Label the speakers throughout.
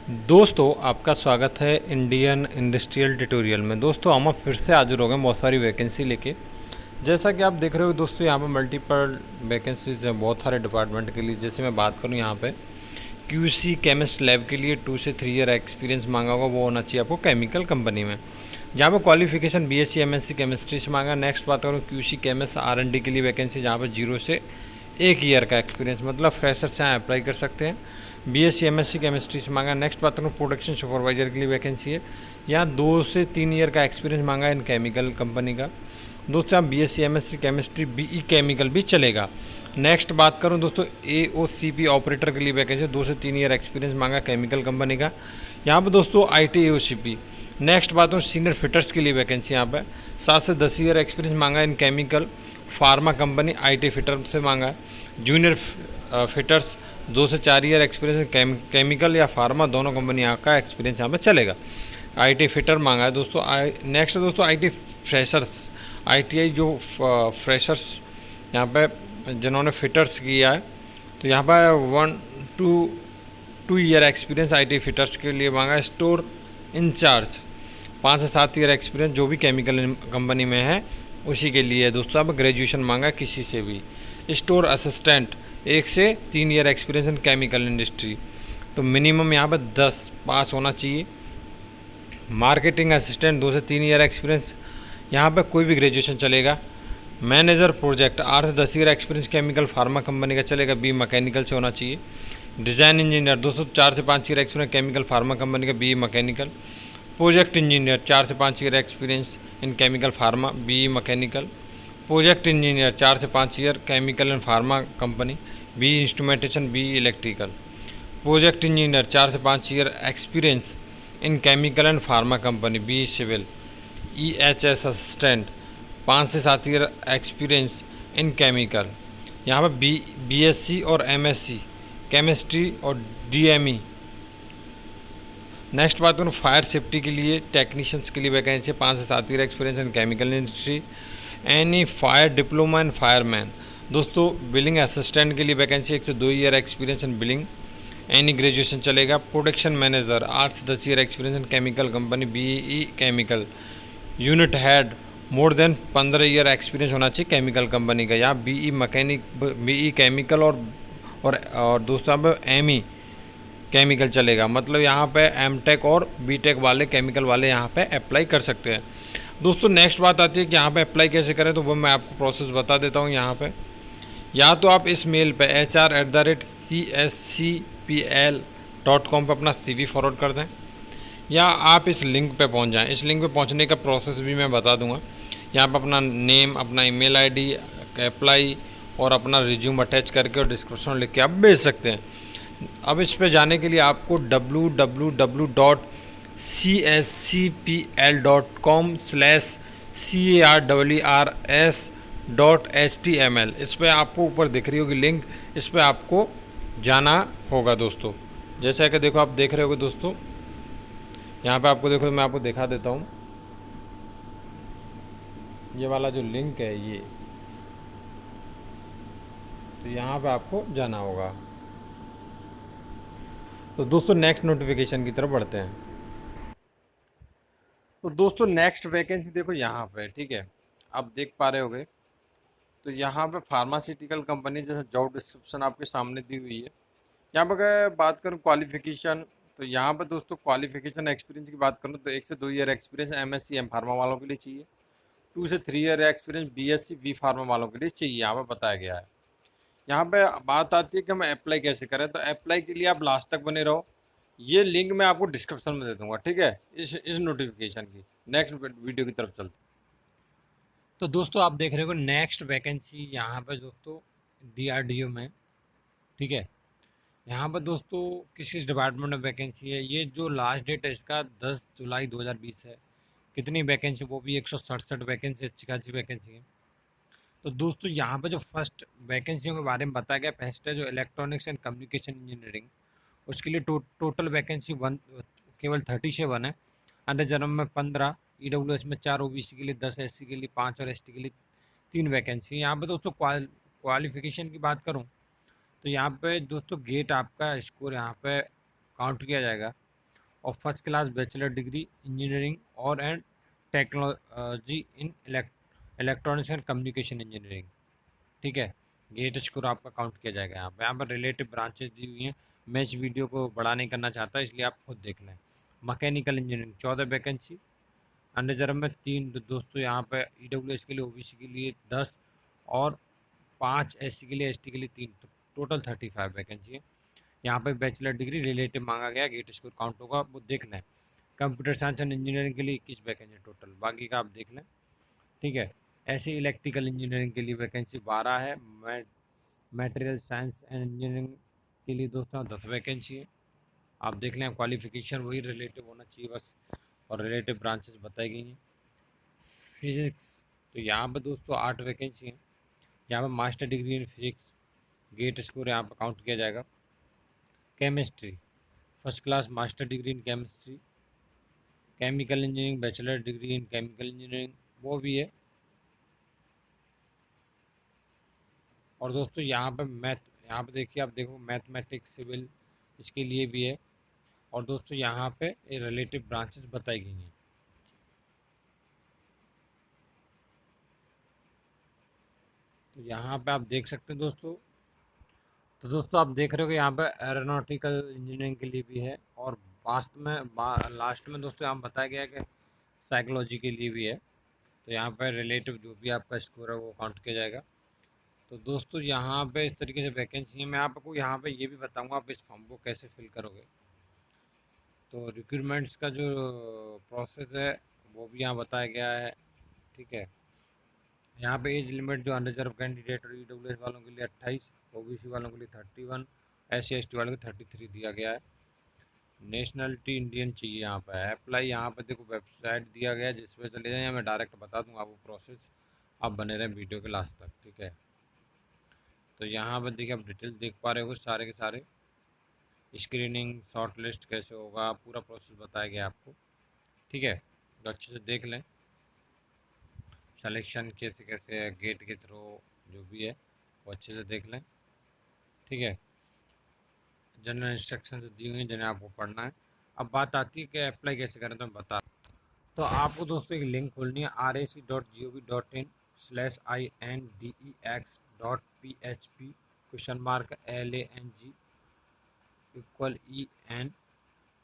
Speaker 1: दोस्तों आपका स्वागत है इंडियन इंडस्ट्रियल ट्यूटोरियल में। दोस्तों हम अब फिर से हाजिर हो गए बहुत सारी वैकेंसी लेके। जैसा कि आप देख रहे हो दोस्तों, यहाँ पे मल्टीपल वैकेंसीज हैं बहुत सारे डिपार्टमेंट के लिए। जैसे मैं बात करूँ यहाँ पे क्यूसी केमिस्ट लैब के लिए 2 से 3 ईयर एक्सपीरियंस मांगा होगा, वो होना चाहिए आपको केमिकल कंपनी में। जहाँ पे क्वालिफिकेशन बीएससी एमएससी केमिस्ट्री से मांगा। नेक्स्ट बात करूँ क्यूसी केमिस्ट आरएनडी के लिए वैकेंसी, जहाँ पे 0 से 1 ईयर का एक्सपीरियंस, मतलब फ्रेशर से यहाँ अप्लाई कर सकते हैं। बीएससी एमएससी केमिस्ट्री से मांगा। नेक्स्ट बात करूँ प्रोडक्शन सुपरवाइजर के लिए वैकेंसी है, यहाँ 2 से 3 ईयर का एक्सपीरियंस मांगा है इन केमिकल कंपनी का। दोस्तों यहाँ BSc MSc chemistry BE chemical भी चलेगा। नेक्स्ट बात करूँ दोस्तों एओसीपी ऑपरेटर के लिए वैकेंसी, 2 से 3 ईयर एक्सपीरियंस मांगा केमिकल कंपनी का। यहाँ पर दोस्तों आईटी एओसीपी। नेक्स्ट बात करूँ सीनियर फिटर्स के लिए वैकेंसी, यहाँ पर 7 से 10 ईयर एक्सपीरियंस मांगा इन chemical pharma company IT fitter से मांगा है। जूनियर फिटर्स 2 से 4 ईयर एक्सपीरियंस केमिकल या फार्मा दोनों कंपनी का एक्सपीरियंस यहाँ पे चलेगा। आईटी फिटर मांगा है दोस्तों। नेक्स्ट दोस्तों आईटी फ्रेशर्स, आईटीआई जो फ्रेशर्स यहाँ पे जिन्होंने फिटर्स किया है, तो यहाँ पर 1 to 2 year experience IT fitters के लिए मांगा है। स्टोर इंचार्ज 5 से 7 ईयर एक्सपीरियंस जो भी केमिकल कंपनी में है उसी के लिए है दोस्तों। अब ग्रेजुएशन मांगा किसी से भी। स्टोर असिस्टेंट 1 से 3 year experience in chemical industry, तो मिनिमम यहाँ पर 10 पास होना चाहिए। मार्केटिंग असिस्टेंट 2 से 3 ईयर एक्सपीरियंस, यहाँ पे कोई भी ग्रेजुएशन चलेगा। मैनेजर प्रोजेक्ट 8 से 10 year experience chemical pharma company का चलेगा, बी मैकेनिकल से होना चाहिए। डिज़ाइन इंजीनियर दोस्तों 4 से 5 year experience chemical pharma company का, बी मैकेनिकल। प्रोजेक्ट इंजीनियर 4 से 5 year experience in chemical pharma, B mechanical. Project engineer 4 से 5 year chemical and pharma company, B instrumentation, B electrical. Project engineer 4 से 5 year experience in chemical and pharma company, B civil. EHS assistant 5 से 7 year experience in chemical, यहाँ पर BSc और MSc chemistry और DME. Next बात करूँ fire safety के लिए टेक्नीशियंस के लिए वैकेंसी 5 से 7 year experience in chemical industry, any fire diploma and fireman. दोस्तों बिलिंग असिस्टेंट के लिए वैकेंसी 1 से 2 year experience in billing, any graduation चलेगा। प्रोडक्शन मैनेजर 8 से 10 year experience in chemical company, BE chemical. Unit head more than 15 year experience होना चाहिए chemical company का। यहाँ बीई मैकेनिक, बीई केमिकल और दोस्तों यहाँ पे एमई केमिकल चलेगा, मतलब यहाँ पे एमटेक और बीटेक वाले केमिकल वाले यहाँ पे अप्लाई कर सकते हैं। दोस्तों नेक्स्ट बात आती है कि यहाँ पे अप्लाई कैसे करें, तो वो मैं आपको प्रोसेस बता देता हूँ। यहाँ पे या तो आप इस मेल पे hr@cscpl.com पे अपना CV फॉरवर्ड कर दें, या आप इस लिंक पे पहुँच जाएँ। इस लिंक पे पहुँचने का प्रोसेस भी मैं बता दूँगा। यहाँ पर अपना नेम, अपना ईमेल आईडी, अप्लाई और अपना रिज्यूम अटैच करके और डिस्क्रिप्शन लिख के आप भेज सकते हैं। अब इस पे जाने के लिए आपको www.cscpl.com/CARRS.html, इस पर आपको ऊपर दिख रही होगी लिंक, इस पर आपको जाना होगा दोस्तों। जैसा कि देखो आप देख रहे होगे दोस्तों, यहाँ पे आपको देखो मैं आपको दिखा देता हूँ। ये वाला जो लिंक है ये, तो यहाँ पे आपको जाना होगा। तो दोस्तों नेक्स्ट नोटिफिकेशन की तरफ बढ़ते हैं। तो दोस्तों नेक्स्ट वैकेंसी देखो यहाँ पे, ठीक है, आप देख पा रहे होगे। तो यहाँ पे फार्मास्यूटिकल कंपनी जैसा जॉब डिस्क्रिप्शन आपके सामने दी हुई है। यहाँ पर अगर बात करूँ क्वालिफिकेशन, तो यहाँ पर दोस्तों क्वालिफिकेशन एक्सपीरियंस की बात करूँ तो 1 से 2 year experience MSc M pharma वालों के लिए चाहिए। 2 से 3 year experience BSc B pharma वालों के लिए चाहिए, यहाँ पर बताया गया है। यहाँ पे बात आती है कि हम अप्लाई कैसे करें, तो अप्लाई के लिए आप लास्ट तक बने रहो। ये लिंक मैं आपको डिस्क्रिप्शन में दे दूंगा, ठीक है, इस नोटिफिकेशन की। नेक्स्ट वीडियो की तरफ चलते। तो दोस्तों आप देख रहे हो नेक्स्ट वैकेंसी यहाँ पर दोस्तों डीआरडीओ में, ठीक है। यहाँ पर दोस्तों किस किस डिपार्टमेंट में वैकेंसी है, ये जो लास्ट डेट है इसका 10 जुलाई 2020 है। कितनी वैकेंसी, वो भी 167 वैकेंसी, अच्छी खासी वैकेंसी है। तो दोस्तों यहाँ पे जो फर्स्ट वैकेंसियों के बारे में बताया गया, फर्स्ट है जो इलेक्ट्रॉनिक्स एंड कम्युनिकेशन इंजीनियरिंग, उसके लिए टोटल वैकेंसी केवल 37 है। अंडर जनरल में 15, ईडब्ल्यूएस में 4, ओबीसी के लिए 10, एससी के लिए 5 और एसटी के लिए 3 वैकेंसी। यहाँ पे दोस्तों क्वालिफिकेशन की बात करूँ तो यहाँ पे दोस्तों गेट आपका स्कोर यहाँ पे काउंट किया जाएगा। और first class bachelor degree engineering और and technology in electronics and communication engineering. ठीक है, गेट स्कोर आपका काउंट किया जाएगा। यहाँ पर रिलेटिव ब्रांचेस दी हुई हैं। मैं इस वीडियो को बड़ा नहीं करना चाहता, इसलिए आप खुद देख लें। मैकेनिकल इंजीनियरिंग 14 वैकेंसी, अनरिजर्व में 3 दोस्तों। यहाँ पे ईडब्ल्यूएस के लिए, ओबीसी के लिए 10 और 5 एससी के लिए, एसटी के लिए 3, तो टोटल 35 वैकेंसी है। यहाँ पे बैचलर डिग्री रिलेटिव मांगा गया, गेट स्कोर काउंट होगा, वो देख लें। कंप्यूटर साइंस एंड इंजीनियरिंग के लिए 21 वैकेंसी टोटल, बाकी का आप देख लें। ठीक है, ऐसे इलेक्ट्रिकल इंजीनियरिंग के लिए वैकेंसी 12 है। मटेरियल साइंस एंड इंजीनियरिंग के लिए दोस्तों 10 वैकेंसी है। आप देख लें, क्वालिफिकेशन वही रिलेटिव होना चाहिए बस, और रिलेटिव ब्रांचेस बताई गई हैं। फिजिक्स, तो यहाँ पर दोस्तों 8 वैकेंसी हैं। यहाँ पर master degree in physics, GATE score यहाँ पर काउंट किया जाएगा। Chemistry, first class master degree in chemistry. Chemical engineering, bachelor degree in chemical engineering, वो भी है। और दोस्तों यहाँ पे यहाँ पे देखिए, आप देखो मैथमेटिक्स सिविल, इसके लिए भी है। और दोस्तों यहाँ पे रिलेटिव ब्रांचेस बताई गई हैं। तो यहाँ पे आप देख सकते हैं दोस्तों। तो दोस्तों आप देख रहे हो कि यहाँ पे एरोनॉटिकल इंजीनियरिंग के लिए भी है, और लास्ट में दोस्तों यहाँ बताया गया है कि साइकोलॉजी के लिए भी है। तो यहाँ पर रिलेटिव जो भी आपका स्कोर है वो काउंट किया जाएगा। तो दोस्तों यहाँ पे इस तरीके से वैकेंसी है। मैं आपको यहाँ पे ये भी बताऊँगा आप इस फॉर्म को कैसे फिल करोगे। तो रिक्रूटमेंट्स का जो प्रोसेस है वो भी यहाँ बताया गया है। ठीक है, यहाँ पे एज लिमिट जो अनरिजर्व कैंडिडेट और ईडब्ल्यूएस वालों के लिए 28, ओबीसी वालों के लिए 31, एससी एसटी वालों को 33 दिया गया है। नेशनलिटी इंडियन चाहिए। यहाँ पर अप्लाई, यहाँ पर देखो वेबसाइट दिया गया है, जिस पर चले जाएँ, मैं डायरेक्ट बता दूँगा आपको प्रोसेस। आप बने रहें वीडियो के लास्ट तक। ठीक है, तो यहाँ पर देखिए आप डिटेल्स देख पा रहे हो सारे के सारे। स्क्रीनिंग शॉर्ट लिस्ट कैसे होगा, पूरा प्रोसेस बताया गया आपको। ठीक है, तो अच्छे से देख लें। सिलेक्शन कैसे कैसे है, गेट के थ्रू जो भी है वो अच्छे से देख लें। ठीक है, जनरल इंस्ट्रक्शन दी हुई हैं जिन्हें आपको पढ़ना है। अब बात आती है कि अप्लाई कैसे करें, तो मैं बता। तो आपको दोस्तों एक लिंक खोलनी है, rac.gov.in/index.php $LANG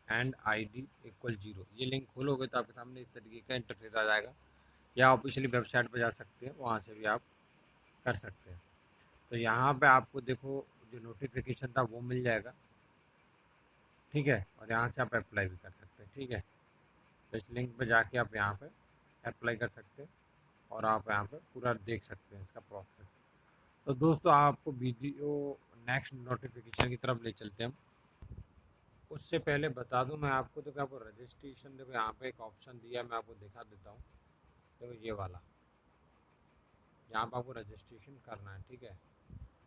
Speaker 1: एंड ID = 0। ये लिंक खोलोगे तो आपके सामने इस तरीके का इंटरफेस आ जाएगा, या ऑफिशियली वेबसाइट पर जा सकते हैं, वहाँ से भी आप कर सकते हैं। तो यहाँ पे आपको देखो जो नोटिफिकेशन था वो मिल जाएगा। ठीक है, और यहाँ से आप अप्लाई भी कर सकते हैं। ठीक है, तो इस लिंक पे जाके आप यहाँ पे अप्लाई कर सकते हैं, और आप यहाँ पे पूरा देख सकते हैं इसका प्रोसेस। तो दोस्तों आपको वीडियो नेक्स्ट नोटिफिकेशन की तरफ ले चलते हैं हम। उससे पहले बता दूं मैं आपको, तो क्या आपको रजिस्ट्रेशन, देखो यहाँ पे एक ऑप्शन दिया है, मैं आपको दिखा देता हूँ। देखो ये वाला, यहाँ पर आपको रजिस्ट्रेशन करना है। ठीक है,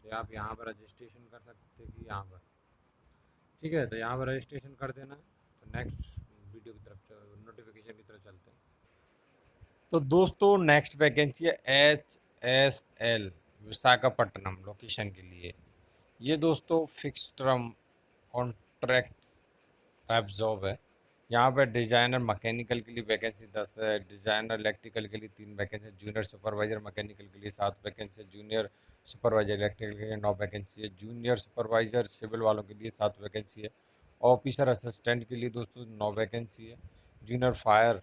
Speaker 1: तो आप यहाँ पर रजिस्ट्रेशन कर सकते हैं कि यहाँ पर। ठीक है, तो यहाँ पर रजिस्ट्रेशन कर देना है। तो नेक्स्ट वीडियो की तरफ, नोटिफिकेशन की तरफ चलते हैं। तो दोस्तों नेक्स्ट वैकेंसी है HSL विशाखापट्टनम लोकेशन के लिए। ये दोस्तों fix term contract type job है। यहाँ पर डिज़ाइनर मैकेनिकल के लिए वैकेंसी 10 है, डिज़ाइनर इलेक्ट्रिकल के लिए 3 वैकेंसी है, जूनियर सुपरवाइजर मैकेनिकल के लिए 7 वैकेंसी है, जूनियर सुपरवाइजर इलेक्ट्रिकल के लिए 9 वैकेंसी है, जूनियर सुपरवाइजर सिविल वालों के लिए 7 वैकेंसी है, ऑफिसर असिस्टेंट के लिए दोस्तों 9 वैकेंसी है, जूनियर फायर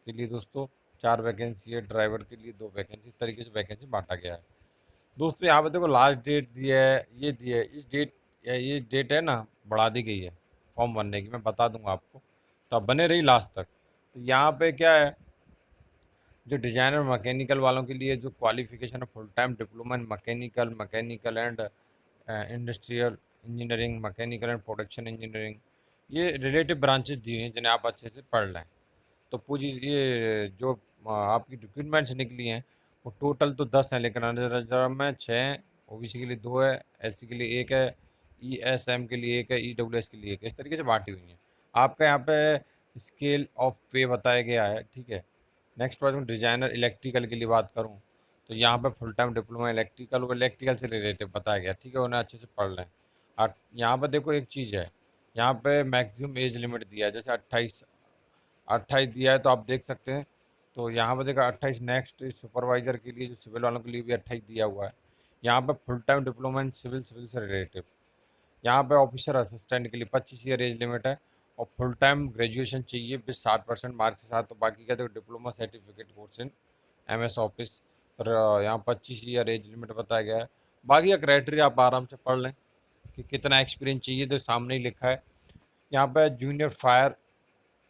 Speaker 1: के लिए दोस्तों 4 वैकेंसी है, ड्राइवर के लिए 2 वैकेंसी। इस तरीके से वैकेंसी बांटा गया है। दोस्तों यहाँ पर देखो लास्ट डेट दी है, ये दी है, ये डेट है ना, बढ़ा दी गई है फॉर्म भरने की, मैं बता दूंगा आपको, तो आप बने रही लास्ट तक। तो यहाँ पे क्या है, जो डिजाइनर मैकेनिकल वालों के लिए जो क्वालिफिकेशन है, full time diploma in mechanical and industrial engineering, mechanical and production engineering, ये रिलेटिव ब्रांचेस दी हैं जिन्हें आप अच्छे से पढ़ लें। तो पूरी ये जो आपकी रिक्रूटमेंट्स निकली हैं वो टोटल तो 10 हैं, लेकिन रिजर्व में 6, ओबीसी के लिए 2 है, एससी के लिए 1 है, ईएसएम के लिए 1 है, ईडब्ल्यूएस के लिए 1 है। इस तरीके से बांटी हुई हैं। आपका यहाँ पे स्केल ऑफ पे बताया गया है। ठीक है, नेक्स्ट बात मैं डिजाइनर इलेक्ट्रिकल के लिए बात करूँ, तो यहाँ पे फुल टाइम डिप्लोमा इलेक्ट्रिकल से रिलेटिव बताया गया। ठीक है, उन्हें अच्छे से पढ़ लें। और यहाँ पर देखो एक चीज़ है, यहाँ पे मैक्सिमम एज लिमिट दिया है, जैसे 28 28 दिया है तो आप देख सकते हैं। तो यहाँ पर देखा 28 नेक्स्ट सुपरवाइजर के लिए, जो सिविल वालों के लिए भी 28 दिया हुआ है। यहाँ पे full time diploma in civil, civil से रिलेटिव। यहाँ पे ऑफिसर असिस्टेंट के लिए 25 ईयर एज लिमिट है, और फुल टाइम ग्रेजुएशन चाहिए विद 60% मार्क्स के साथ। तो बाकी का तो diploma certificate course in MS office. और यहाँ 25 ईयर एज लिमिट बताया गया है। बाकी का क्राइटेरिया आप आराम से पढ़ लें कि कितना एक्सपीरियंस चाहिए, तो सामने ही लिखा है। यहाँ पे जूनियर फायर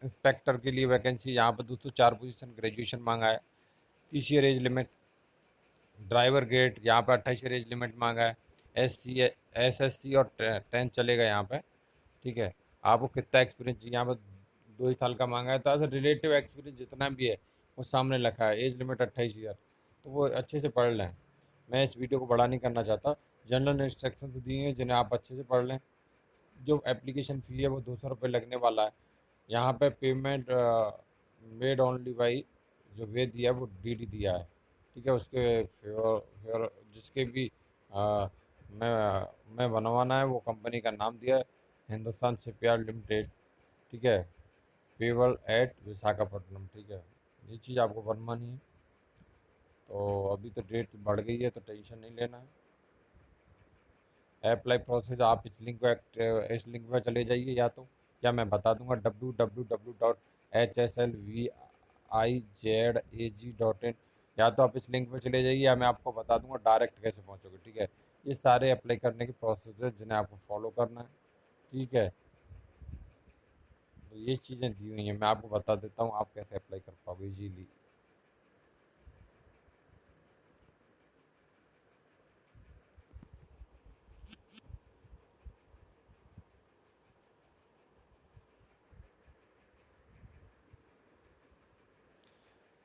Speaker 1: इंस्पेक्टर के लिए वैकेंसी, यहाँ पर दोस्तों 4 पोजीशन, ग्रेजुएशन मांगा है। 30 year age limit. Driver gate यहाँ पे 28 ईयर एज लिमिट मांगा है। SSC और 10 चलेगा यहाँ पे। ठीक है, आपको कितना एक्सपीरियंस चाहिए, यहाँ पर 2 ही साल का मांगा है। तो ऐसा रिलेटिव एक्सपीरियंस जितना भी है वो सामने लिखा है। एज लिमिट 28 ईयर, तो वो अच्छे से पढ़ लें। मैं इस वीडियो को बड़ा नहीं करना चाहता। जनरल इंस्ट्रक्शंस दिए हैं जिन्हें आप अच्छे से पढ़ लें। जो एप्लीकेशन फ़ी है वो 200 रुपये लगने वाला है। यहाँ पे पेमेंट मेड ओनली बाई, जो वे दिया है वो DD दिया है। ठीक है, उसके फेवर जिसके भी मैं बनवाना है, वो कंपनी का नाम दिया है, हिंदुस्तान शिपयार्ड लिमिटेड। ठीक है, पेबल एट विशाखापट्टनम। ठीक है, ये चीज़ आपको बनवानी है। तो अभी तो डेट बढ़ गई है, तो टेंशन नहीं लेना है। अप्लाई प्रोसेस आप इस लिंक पर चले जाइए, या मैं बता दूंगा www.hslvizag.in। या तो आप इस लिंक पर चले जाइए, या मैं आपको बता दूंगा डायरेक्ट कैसे पहुंचोगे। ठीक है, ये सारे अप्लाई करने की प्रोसेस है जिन्हें आपको फॉलो करना है। ठीक है, तो ये चीज़ें दी हुई हैं, मैं आपको बता देता हूँ आप कैसे अप्लाई कर पाओगे इजीली।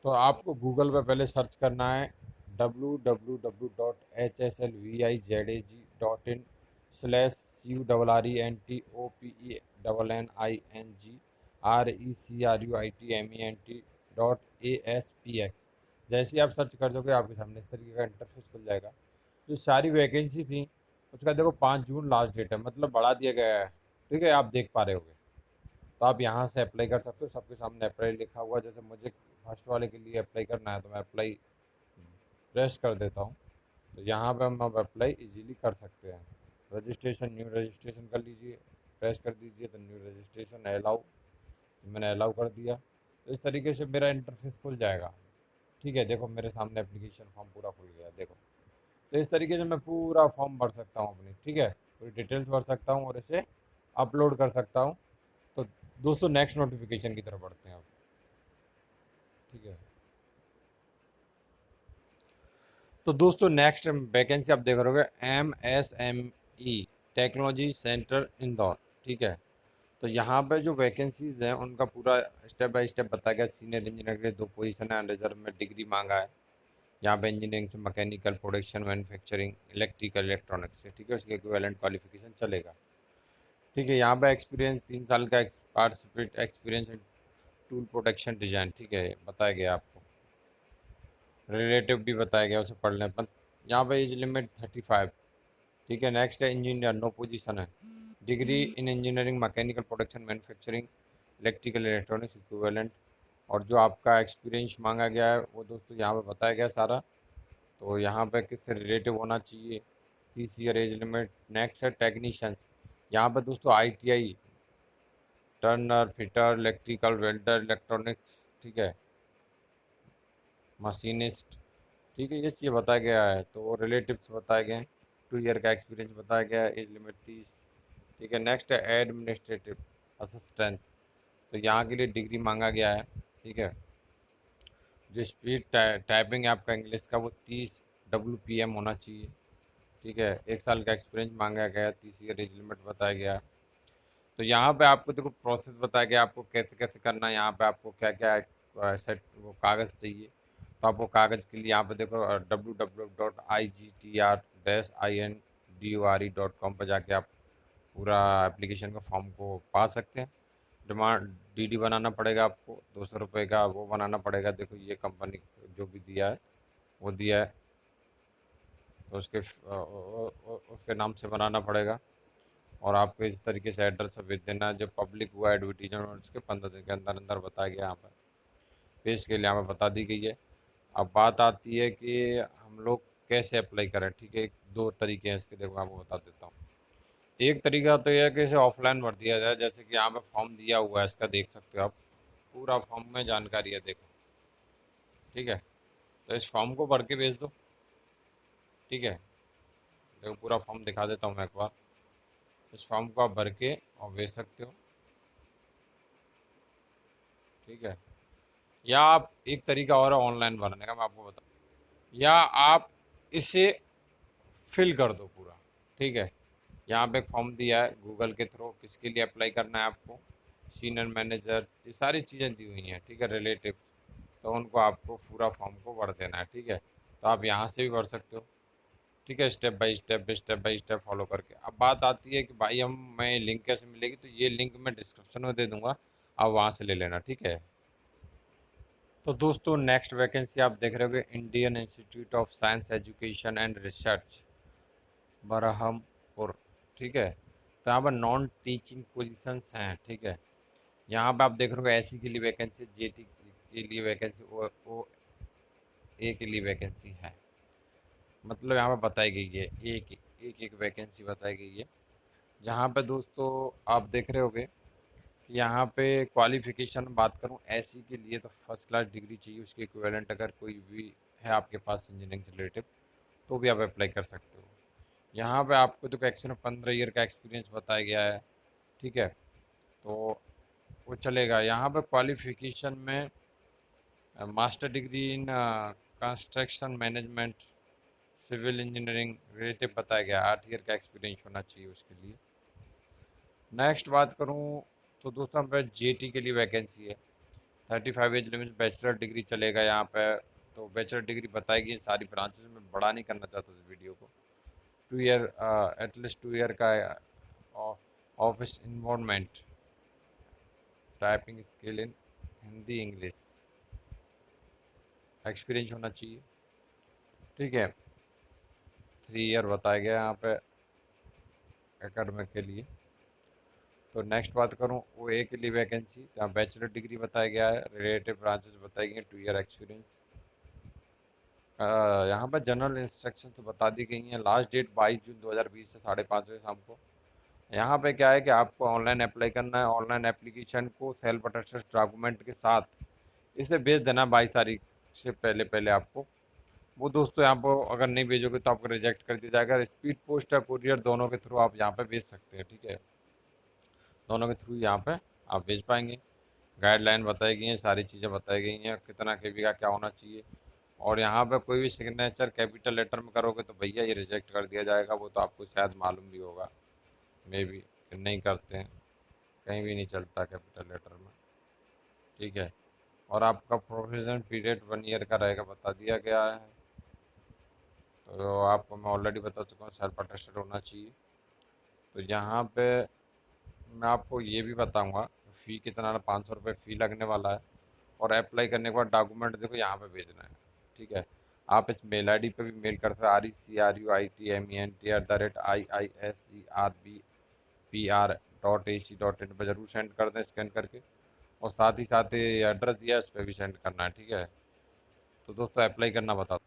Speaker 1: तो आपको गूगल पे पहले सर्च करना है www.hslvizag.in/CURRENTRECRUITMENT.ASPX। जैसे ही आप सर्च कर दोगे आपके सामने इस तरीके का इंटरफेस खुल जाएगा। जो सारी वैकेंसी थी उसका देखो 5 जून लास्ट डेट है, मतलब बढ़ा दिया गया है। ठीक है, आप देख पा रहे होगे। तो आप यहाँ से अप्लाई कर सकते हो। सबके सामने अप्लाई लिखा हुआ है। जैसे मुझे फर्स्ट वाले के लिए अप्लाई करना है, तो मैं अप्लाई प्रेस कर देता हूँ। तो यहाँ पे हम अब अप्लाई इजीली कर सकते हैं। रजिस्ट्रेशन, न्यू रजिस्ट्रेशन कर लीजिए, प्रेस कर दीजिए तो न्यू रजिस्ट्रेशन अलाउ। मैंने अलाउ कर दिया, तो इस तरीके से मेरा इंटरफेस खुल जाएगा। ठीक है, देखो मेरे सामने एप्लीकेशन फॉर्म पूरा खुल गया, देखो। तो इस तरीके से मैं पूरा फॉर्म भर सकता हूँ अपनी। ठीक है, पूरी डिटेल्स भर सकता हूँ और इसे अपलोड कर सकता हूँ। तो दोस्तों नेक्स्ट नोटिफिकेशन की तरफ बढ़ते हैं अब। ठीक है, तो दोस्तों नेक्स्ट वैकेंसी आप देख रहे होगे MSME टेक्नोलॉजी सेंटर इंदौर। ठीक है, तो यहाँ पे जो वैकेंसीज हैं उनका पूरा स्टेप बाय स्टेप बताया गया। सीनियर इंजीनियर के लिए 2 पोजीशन है, रिजर्व में डिग्री मांगा है। यहाँ पे इंजीनियरिंग से mechanical, production, manufacturing, electrical, electronics से। ठीक है, उसके इक्विवेलेंट क्वालिफिकेशन चलेगा। ठीक है, यहाँ पे एक्सपीरियंस 3 साल का participate experience in tool protection design. ठीक है, बताया गया आपको। रिलेटिव भी बताया गया, उसे पढ़ लें। पर यहाँ पे एज लिमिट 35। ठीक है, नेक्स्ट है इंजीनियर, नो पोजीशन है। Degree in engineering, mechanical, production, manufacturing, electrical, electronics equivalent. और जो आपका एक्सपीरियंस मांगा गया है वो दोस्तों यहाँ पे बताया गया सारा। तो यहाँ पे किससे रिलेटिव होना चाहिए, 30 ईयर एज लिमिट। नेक्स्ट है टेक्नीशियंस। यहाँ पे दोस्तों ITI, Turner, fitter, electrical, welder, electronics. ठीक है, मशीनिस्ट। ठीक है, ये चीज़ बताया गया है। तो रिलेटिव्स बताए गए हैं। 2 ईयर का एक्सपीरियंस बताया गया है, एज लिमिट 30। ठीक है, नेक्स्ट है एडमिनिस्ट्रेटिव असिस्टेंस। तो यहाँ के लिए डिग्री मांगा गया है। ठीक है, जो स्पीड टाइपिंग है आपका इंग्लिश का वो 30 WPM होना चाहिए। ठीक है, 1 साल का एक्सपीरियंस मांगा गया है, 30 ईयर एज लिमिट बताया गया। तो यहाँ पे आपको देखो प्रोसेस बताया गया आपको कैसे कैसे करना है। यहाँ पे आपको क्या क्या सेट वो कागज़ चाहिए। तो आपको कागज़ के लिए यहाँ पे देखो www.igtr-indore.com पर जाके आप पूरा एप्लीकेशन का फॉर्म को पा सकते हैं। डिमांड DD बनाना पड़ेगा आपको, 200 रुपये का वो बनाना पड़ेगा। देखो ये कंपनी जो भी दिया है वो दिया है, तो उसके नाम से बनाना पड़ेगा। और आपको इस तरीके से एड्रेस भेज देना है। जो पब्लिक हुआ एडवर्टीजमेंट उसके 15 दिन के अंदर अंदर बताया गया यहाँ पर, पेज के लिए यहाँ पर बता दी गई है। अब बात आती है कि हम लोग कैसे अप्लाई करें। ठीक है, दो तरीके हैं इसके, देखो मैं आपको बता देता हूँ। एक तरीका तो यह है कि इसे ऑफलाइन भर दिया जाए, जैसे कि यहाँ पे फॉर्म दिया हुआ है, इसका देख सकते हो आप, पूरा फॉर्म में जानकारी है, देखो। ठीक है, तो इस फॉर्म को भर के भेज दो। ठीक है, देखो पूरा फॉर्म दिखा देता हूँ मैं एक बार। इस फॉर्म को आप भर के और भेज सकते हो। ठीक है, या आप एक तरीका और है ऑनलाइन भरने का, मैं आपको बता, या आप इसे फिल कर दो पूरा। ठीक है, यहाँ पे एक फॉर्म दिया है गूगल के थ्रू, किसके लिए अप्लाई करना है आपको, सीनियर मैनेजर, ये सारी चीज़ें दी हुई हैं। ठीक है, रिलेटिव, तो उनको आपको पूरा फॉर्म को भर देना है। ठीक है, तो आप यहाँ से भी भर सकते हो। ठीक है, स्टेप बाय स्टेप फॉलो करके। अब बात आती है कि भाई मैं लिंक कैसे मिलेगी, तो ये लिंक मैं डिस्क्रिप्शन में दे दूंगा, आप वहाँ से ले लेना। ठीक है, तो दोस्तों नेक्स्ट वैकेंसी आप देख रहे होगे, Indian institute of science education and research, Berhampur. ठीक है, तो यहाँ पर नॉन टीचिंग पोजीशंस हैं। ठीक है, यहाँ पे आप देख रहे हो एसी के लिए वैकेंसी, जेटी के लिए वैकेंसी, ओ ए के लिए वैकेंसी है। मतलब यहाँ पे बताई गई है, एक वैकेंसी बताई गई है। जहाँ पे दोस्तों आप देख रहे होगे कि यहाँ पे क्वालिफ़िकेशन बात करूँ एसी के लिए, तो फर्स्ट क्लास डिग्री चाहिए, उसके इक्विवेलेंट अगर कोई भी है आपके पास इंजीनियरिंग से रिलेटेड, तो भी आप अप्लाई कर सकते हो। यहाँ पे आपको तो एक्चुअली 15 ईयर का एक्सपीरियंस बताया गया है। ठीक है, तो वो चलेगा। यहाँ पे क्वालिफ़िकेशन में master degree in construction management, civil engineering relative बताया गया, 8 ईयर का एक्सपीरियंस होना चाहिए उसके लिए। नेक्स्ट बात करूँ तो दोस्तों पे जेटी के लिए वैकेंसी है, 35 एज लिमिट, बैचलर डिग्री चलेगा यहाँ पे। तो बैचलर डिग्री बताएगी सारी ब्रांचेस में, बड़ा नहीं करना चाहता इस वीडियो को। 2 ईयर, एटलीस्ट 2 ईयर का office involvement, typing skill in Hindi English experience होना चाहिए। ठीक है, 3 ईयर बताया गया यहाँ पे एकेडमिक के लिए। तो नेक्स्ट बात करूँ वो ए के लिए वैकेंसी, जहाँ बैचलर डिग्री बताया गया है, रिलेटिव ब्रांचेस बताई गई हैं, 2 ईयर एक्सपीरियंस। यहाँ पर जनरल इंस्ट्रक्शंस बता दी गई हैं। लास्ट डेट 22 जून 2020 से 5:30 बजे शाम को। यहाँ पे क्या है कि आपको ऑनलाइन अप्लाई करना है, ऑनलाइन एप्लीकेशन को सेल्फ अटेस्टेड डॉक्यूमेंट के साथ इसे भेज देना 22 तारीख से पहले पहले आपको। वो दोस्तों यहाँ पर अगर नहीं भेजोगे तो आपको रिजेक्ट कर दिया जाएगा। स्पीड पोस्ट या कुरियर दोनों के थ्रू आप यहाँ पे भेज सकते हैं। ठीक है, दोनों के थ्रू यहाँ पे आप भेज पाएंगे। गाइडलाइन बताई गई हैं, सारी चीज़ें बताई गई हैं, कितना केबी का क्या होना चाहिए। और यहाँ पे कोई भी सिग्नेचर कैपिटल लेटर में करोगे तो भैया ये रिजेक्ट कर दिया जाएगा। वो तो आपको शायद मालूम भी होगा, मे बी, कि नहीं करते हैं, कहीं भी नहीं चलता कैपिटल लेटर में। ठीक है, और आपका प्रोविजन पीरियड 1 ईयर का रहेगा, बता दिया गया है। तो आपको मैं ऑलरेडी बता चुका हूँ, सेल्फ अटेस्टेड होना चाहिए। तो यहाँ पे मैं आपको ये भी बताऊँगा फ़ी कितना, 500 रुपये फ़ी लगने वाला है। और अप्लाई करने के बाद डॉक्यूमेंट देखो यहाँ पे भेजना है। ठीक है, आप इस मेल आईडी पे भी मेल कर सकते हैं, RECRUITMENT@IISERBPR.AC.in पर जरूर सेंड कर दें स्कैन करके। और साथ ही साथ ये एड्रेस दिया है, इस पर भी सेंड करना है। ठीक है, तो दोस्तों अप्लाई करना बता दो।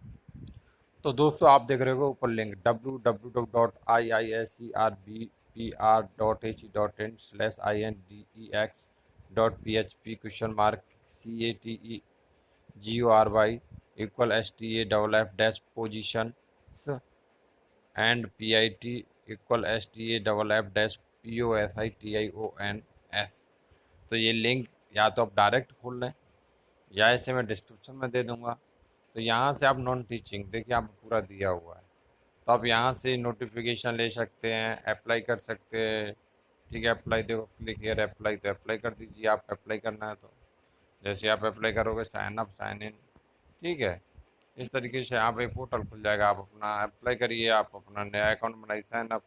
Speaker 1: तो दोस्तों आप देख रहे हो ऊपर लिंक www.iiscrb.category एंड PIT=STAFFFPOSITIONS। तो ये लिंक या तो आप डायरेक्ट खोल लें, या इसे मैं डिस्क्रिप्शन में दे दूंगा। तो यहाँ से आप नॉन टीचिंग देखिए आप पूरा दिया हुआ है, तो आप यहाँ से नोटिफिकेशन ले सकते हैं, अप्लाई कर सकते हैं। ठीक है, अप्लाई देखो, क्लिक हियर अप्लाई, तो अप्लाई कर दीजिए। आप अप्लाई करना है तो जैसे आप अप्लाई करोगे, साइन अप साइन इन। ठीक है, इस तरीके से आप एक पोर्टल खुल जाएगा, आप अपना अप्लाई करिए, आप अपना नया अकाउंट बनाइए, साइन अप।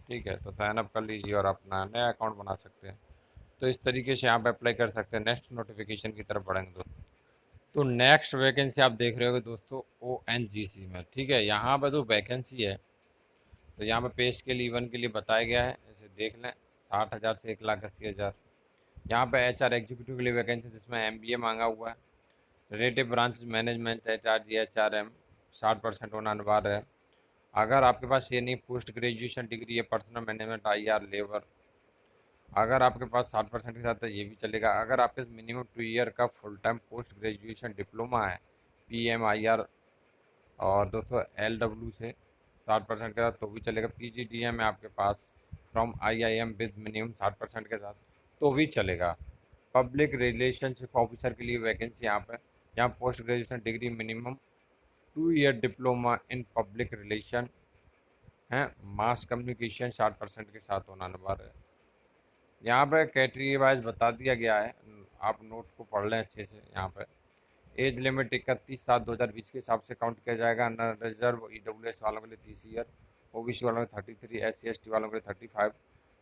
Speaker 1: ठीक है, तो साइन अप कर लीजिए और अपना नया अकाउंट बना सकते हैं। तो इस तरीके से आप अप्लाई कर सकते हैं। नेक्स्ट नोटिफिकेशन की तरफ बढ़ेंगे दोस्तों। तो नेक्स्ट वैकेंसी आप देख रहे होगे दोस्तों ONGC में। ठीक है, यहाँ पर जो वैकेंसी है तो यहाँ पे पे स्केल E1 के लिए बताया गया है, इसे देख लें, 60,000 से 1,80,000। यहाँ पे HR एग्जीक्यूटिव के लिए वैकेंसी जिसमें MBA मांगा हुआ है। Relative branch management HRG HRM 60% होना अनिवार्य है। अगर आपके पास ये नहीं, पोस्ट ग्रेजुएशन डिग्री है, पर्सनल मैनेजमेंट IR लेबर, अगर आपके पास 60% के साथ तो ये भी चलेगा। अगर आपके मिनिमम 2 ईयर का full time post graduation diploma है PMIR और दोस्तों LW से 60% के साथ तो भी चलेगा। PGDM है आपके पास फ्रॉम IIM विद मिनिमम 60% के साथ तो भी चलेगा। पब्लिक रिलेशनशिप ऑफिसर के लिए वैकेंसी यहाँ पर, यहाँ post graduation degree minimum 2 year diploma in public relation है, मास कम्युनिकेशन 60% के साथ होना अनिवार्य है। यहाँ पर कैटेगरी वाइज बता दिया गया है, आप नोट को पढ़ लें अच्छे से। यहाँ पर एज लिमिट 31/7/2020 के हिसाब से काउंट किया जाएगा। अंडर रिजर्व EWS वालों के लिए 30 ईयर, OBC वालों के लिए 33, SC ST वालों के लिए 35,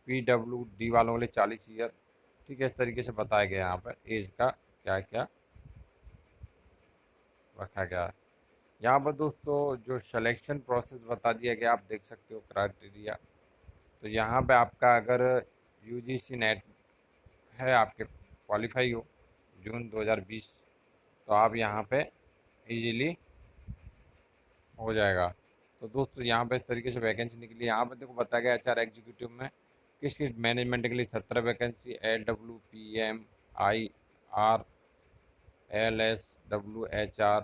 Speaker 1: PWD वालों के लिए 40 ईयर। ठीक है, इस तरीके से बताया गया यहाँ पर एज का क्या क्या रखा गया है। यहाँ पर दोस्तों जो सिलेक्शन प्रोसेस बता दिया गया, आप देख सकते हो क्राइटेरिया। तो यहाँ पे आपका अगर UGC नेट है, आपके क्वालिफाई हो जून 2020, तो आप यहाँ पे इजीली हो जाएगा। तो दोस्तों यहाँ पे इस तरीके से वैकेंसी निकली। यहाँ पे देखो बताया गया HR एग्जीक्यूटिव में किस किस मैनेजमेंट के लिए 17 vacancy, LW PMIR LSW HR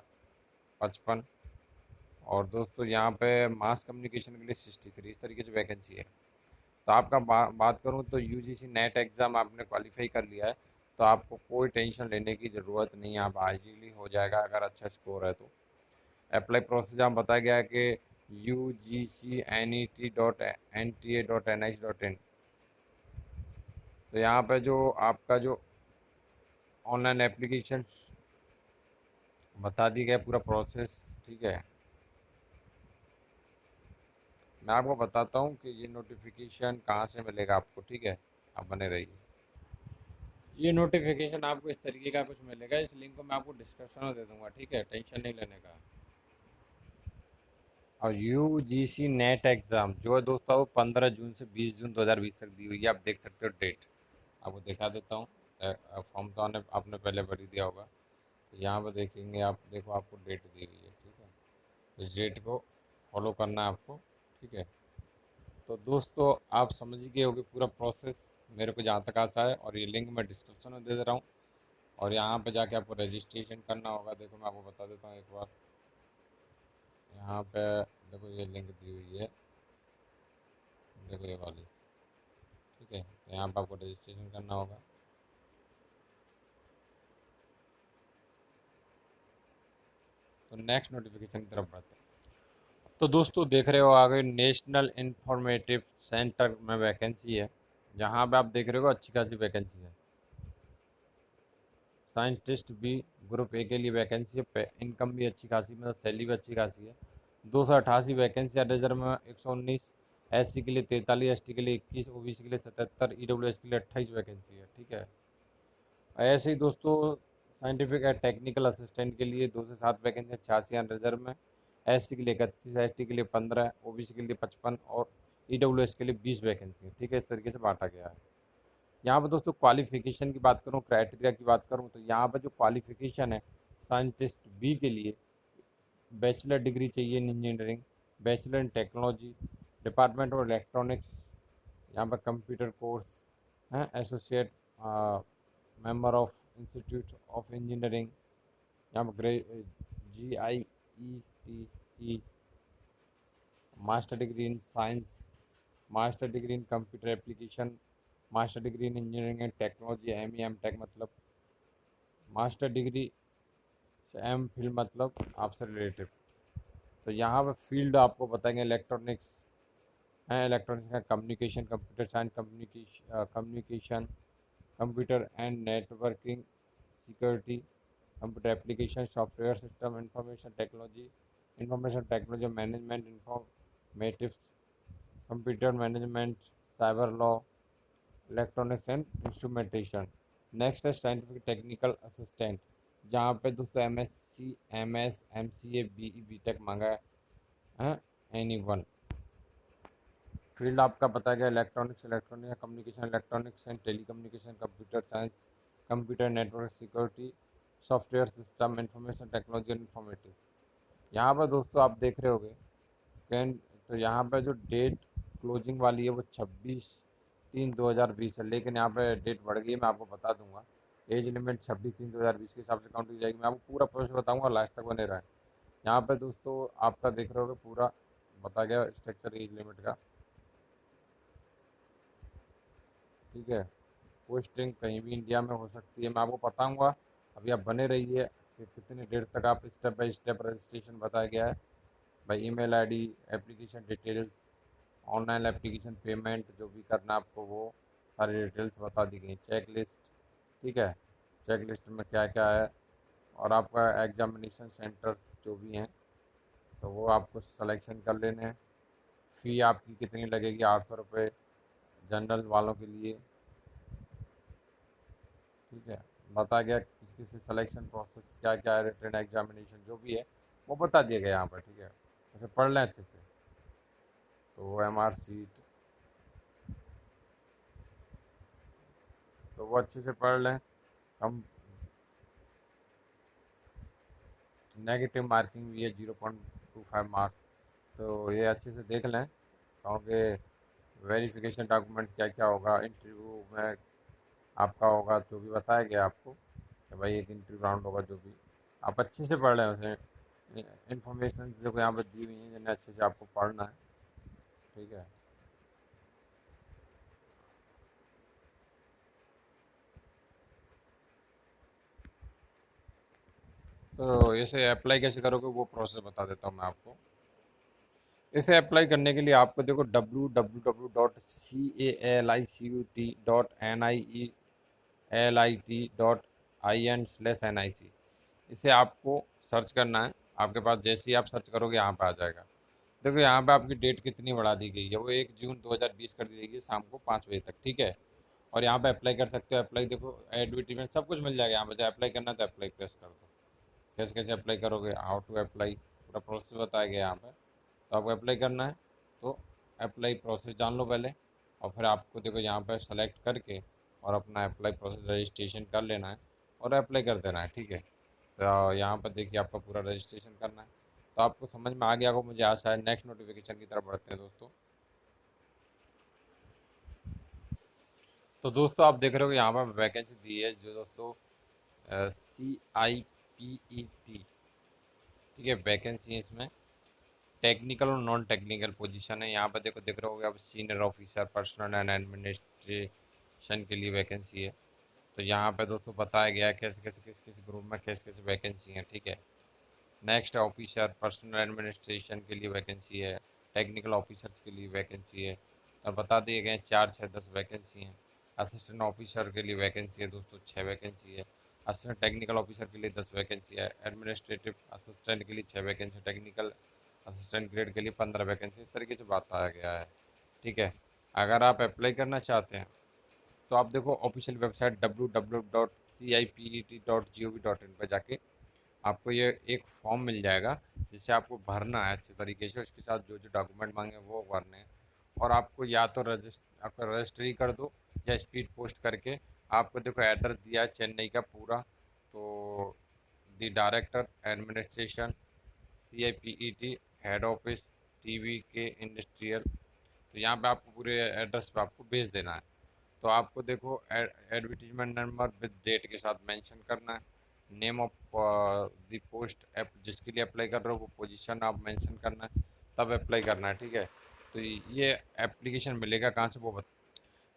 Speaker 1: 55, और दोस्तों यहाँ पे मास कम्युनिकेशन के लिए 63। इस तरीके से वैकेंसी है। तो आपका बात करूँ तो UGC नेट एग्ज़ाम आपने क्वालिफाई कर लिया है तो आपको कोई टेंशन लेने की ज़रूरत नहीं है, आप इजीली हो जाएगा अगर अच्छा स्कोर है तो। अप्लाई प्रोसेस यहाँ बताया गया है कि UGCNET.NTA.NIC.in। तो यहाँ पे जो आपका जो ऑनलाइन एप्लीकेशन बता दी गया पूरा प्रोसेस। ठीक है, मैं आपको बताता हूँ कि ये नोटिफिकेशन कहाँ से मिलेगा आपको। ठीक है, आप बने रहिए। ये नोटिफिकेशन आपको इस तरीके का कुछ मिलेगा, इस लिंक को मैं आपको डिस्क्रिप्शन में दे दूंगा। ठीक है, टेंशन नहीं लेने का। और UGC नेट एग्ज़ाम जो है दोस्तों वो 15 जून से 20 जून 2020 तक दी हुई है। आप देख सकते हो डेट, आपको दिखा देता हूँ। फॉर्म तो आपने पहले भर ही दिया होगा, तो यहाँ पर देखेंगे आप, देखो आपको डेट दी हुई है। ठीक है, तो इस डेट को फॉलो करना है आपको। ठीक है, तो दोस्तों आप समझ गए होगे पूरा प्रोसेस मेरे को जहाँ तक आशा है, और ये लिंक मैं डिस्क्रिप्शन में दे दे रहा हूँ। और यहाँ पे जाके आपको रजिस्ट्रेशन करना होगा। देखो मैं आपको बता देता हूँ एक बार, यहाँ पे देखो ये लिंक दी हुई है, देखो ये वाली। ठीक है, तो यहाँ पर आपको रजिस्ट्रेशन करना होगा। तो नेक्स्ट नोटिफिकेशन की तरफ बढ़ते हैं। तो दोस्तों देख रहे हो आगे नेशनल इंफॉर्मेटिव सेंटर में वैकेंसी है, जहाँ पे आप देख रहे हो अच्छी खासी वैकेंसी है। साइंटिस्ट भी ग्रुप A के लिए वैकेंसी है, इनकम भी अच्छी खासी, मतलब सैलरी भी अच्छी खासी है। 288 वैकेंसी है। रिजर्व में 119, SC के लिए 43, ST के लिए 21, OBC के लिए 77, EWS के लिए 28 वैकेंसी है। ठीक है, ऐसे ही दोस्तों साइंटिफिक एंड टेक्निकल असिस्टेंट के लिए 2 से 7 वैकेंसी है, 86 रिजर्व में। SC के लिए 31, ST के लिए 15, OBC के लिए 55 और EWS के लिए 20 वैकेंसी है। ठीक है, इस तरीके से बांटा गया है। यहाँ पर दोस्तों क्वालिफिकेशन की बात करूँ, क्राइटेरिया की बात करूँ, तो यहाँ पर जो क्वालिफिकेशन है साइंटिस्ट बी के लिए बैचलर डिग्री चाहिए इन engineering, bachelor in technology, department of electronics, यहाँ पर कंप्यूटर कोर्स है, associate member of institute of engineering, यहाँ पर GIETE, master degree in science, master degree in computer application, master degree in engineering and technology, MEM Tech मतलब, master degree से MPhil मतलब आपसे relative. तो यहाँ पर फील्ड आपको बताएंगे इलेक्ट्रॉनिक्स है, इलेक्ट्रॉनिक्स का communication, computer science, communication, computer and networking, security, computer application, software system, information technology management, informatives, computer management, cyber law, electronics and instrumentation. Next है साइंटिफिक टेक्निकल असिस्टेंट, जहाँ पे दोस्तों MSc MS MCA BE BTech मांगा है, any one. Field आपका बताया गया electronics, electronic communication, electronics and telecommunication, computer science, computer network security, software system, information technology and informatics. यहाँ पर दोस्तों आप देख रहे होगे कैन, तो यहाँ पे जो डेट क्लोजिंग वाली है वो 26/3/2020 है, लेकिन यहाँ पे डेट बढ़ गई है, मैं आपको बता दूंगा। एज लिमिट 26/3/2020 के हिसाब से काउंट की जाएगी। मैं आपको पूरा प्रोसेस बताऊंगा, लास्ट तक बने रहे। यहाँ पे दोस्तों आपका देख रहे होगे पूरा बता गया स्ट्रक्चर एज लिमिट का, ठीक है। पोस्टिंग कहीं भी इंडिया में हो सकती है, मैं आपको बताऊंगा। अभी आप बने रहिए कि कितनी देर तक आप स्टेप बाय स्टेप रजिस्ट्रेशन बताया गया है भाई। Email ID, application details, online application payment जो भी करना है आपको वो सारी डिटेल्स बता दी गई। चेक लिस्ट, ठीक है, चेक लिस्ट में क्या क्या है, और आपका एग्जामिनेशन सेंटर्स जो भी हैं तो वो आपको सिलेक्शन कर लेने हैं। फ़ी आपकी कितनी लगेगी, 800 रुपये जनरल वालों के लिए, ठीक है। बता गया किस किस सिलेक्शन प्रोसेस क्या क्या है, रिटर्न एग्जामिनेशन जो भी है वो बता दिया गया यहाँ पर, ठीक है। अच्छा पढ़ लें अच्छे से, तो एम आर सीट तो वो अच्छे से पढ़ लें। हम नेगेटिव मार्किंग भी है 0.25 मार्क्स, तो ये अच्छे से देख लें, क्योंकि वेरिफिकेशन डॉक्यूमेंट क्या क्या होगा इंटरव्यू में आपका होगा, जो भी बताया गया आपको कि भाई एक इंटरव्यू राउंड होगा, जो भी आप अच्छे से पढ़ लें उसे। इन्फॉर्मेशन जो यहाँ पर दी हुई है जिन्हें अच्छे से आपको पढ़ना है, ठीक है। तो इसे अप्लाई कैसे करोगे वो प्रोसेस बता देता हूँ मैं आपको। इसे अप्लाई करने के लिए आपको देखो www.calitit.nit.in/NIC, इसे आपको सर्च करना है। आपके पास जैसे ही आप सर्च करोगे यहाँ पे आ जाएगा। देखो यहाँ पे आपकी डेट कितनी बढ़ा दी गई है, वो 1 जून 2020 कर दी गई शाम को 5 बजे तक, ठीक है। और यहाँ पे अप्लाई कर सकते हो। अप्लाई देखो एडवर्टीजमेंट सब कुछ मिल जाएगा यहाँ पे, जो अप्लाई करना है तो अप्लाई प्रेस कर दो। कैसे कैसे अप्लाई करोगे, हाउ टू अप्लाई, पूरा प्रोसेस बताया गया यहाँ पे। तो आपको अप्लाई करना है तो अप्लाई प्रोसेस जान लो पहले, और फिर आपको देखो यहाँ पर सेलेक्ट करके और अपना अप्लाई प्रोसेस रजिस्ट्रेशन कर लेना है और अप्लाई कर देना है, ठीक है। तो यहाँ पर देखिए आपका पूरा रजिस्ट्रेशन करना है। तो आपको समझ में आ गया होगा मुझे आशा है। नेक्स्ट नोटिफिकेशन की तरफ बढ़ते हैं दोस्तों। तो दोस्तों आप देख रहे हो यहाँ पर वैकेंसी दी है जो दोस्तों CIPET, ठीक है, वैकेंसी है इसमें। टेक्निकल और नॉन टेक्निकल पोजीशन है। यहाँ पर देखो देख रहे होगे आप, senior officer personal and administration के लिए वैकेंसी है। तो यहाँ पे दोस्तों बताया गया है कैसे कैसे किस किस ग्रुप में कैसे कैसे वैकेंसी है, ठीक है। नेक्स्ट ऑफिसर पर्सनल एडमिनिस्ट्रेशन के लिए वैकेंसी है, टेक्निकल ऑफिसर्स के लिए वैकेंसी है। तो बता दिए गए 4 6 10 वैकेंसी हैं। असिस्टेंट ऑफिसर के लिए वैकेंसी है दोस्तों, 6 वैकेंसी है। असिस्टेंट टेक्निकल ऑफिसर के लिए 10 वैकेंसी है। एडमिनिस्ट्रेटिव असिस्टेंट के लिए 6 वैकेंसी, टेक्निकल असिस्टेंट ग्रेड के लिए 15 वैकेंसी। इस तरीके से बताया गया है, ठीक है। अगर आप अप्लाई करना चाहते हैं तो आप देखो ऑफिशियल वेबसाइट www.cipet.gov.in पर जाके आपको ये एक फॉर्म मिल जाएगा जिसे आपको भरना है अच्छे तरीके से। उसके साथ जो जो डॉक्यूमेंट मांगे वो भरने हैं। और आपको या तो आपका रजिस्ट्री कर दो या स्पीड पोस्ट करके। आपको देखो एड्रेस दिया है चेन्नई का पूरा, तो the director administration CIPET head office TVK industrial. तो यहाँ पे आपको पूरे एड्रेस पे आपको भेज देना है। तो आपको देखो एडवर्टीजमेंट नंबर विद डेट के साथ मेंशन करना है। Name of the post app जिसके लिए अप्लाई कर रहे हो वो पोजीशन आप मेंशन करना है, तब अप्लाई करना है, ठीक है। तो ये एप्लीकेशन मिलेगा कहाँ से वो बता।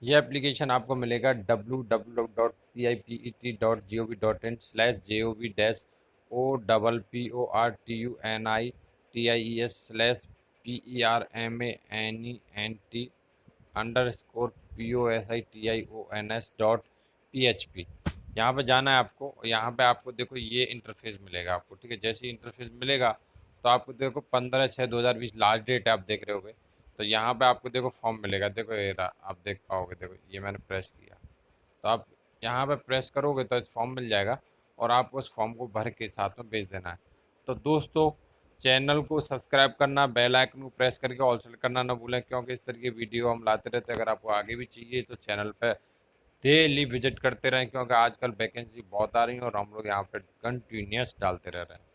Speaker 1: ये एप्लीकेशन आपको मिलेगा www.cipet.gov.in/JOV-ORTUNITIES/PERMANITIONS.PHP। यहाँ पे जाना है आपको। यहाँ पे आपको देखो ये इंटरफेस मिलेगा आपको, ठीक है। जैसे ही इंटरफेस मिलेगा तो आपको देखो 15/6/2020 लास्ट डेट है, आप देख रहे होगे। तो यहाँ पे आपको देखो फॉर्म मिलेगा, देखो ये रहा, आप देख पाओगे। देखो ये मैंने प्रेस किया, तो आप यहाँ पे प्रेस करोगे तो इस फॉर्म मिल जाएगा और आपको उस फॉर्म को भर के साथ में भेज देना है। तो दोस्तों चैनल को सब्सक्राइब करना, बेल आइकन को प्रेस करके ऑल सेलेक्ट करना ना भूलें, क्योंकि इस तरह की वीडियो हम लाते रहते हैं। अगर आपको आगे भी चाहिए तो चैनल पे डेली विजिट करते रहें, क्योंकि आजकल वैकेंसी बहुत आ रही है और हम लोग यहाँ पे कंटिन्यूस डालते रह रहे हैं।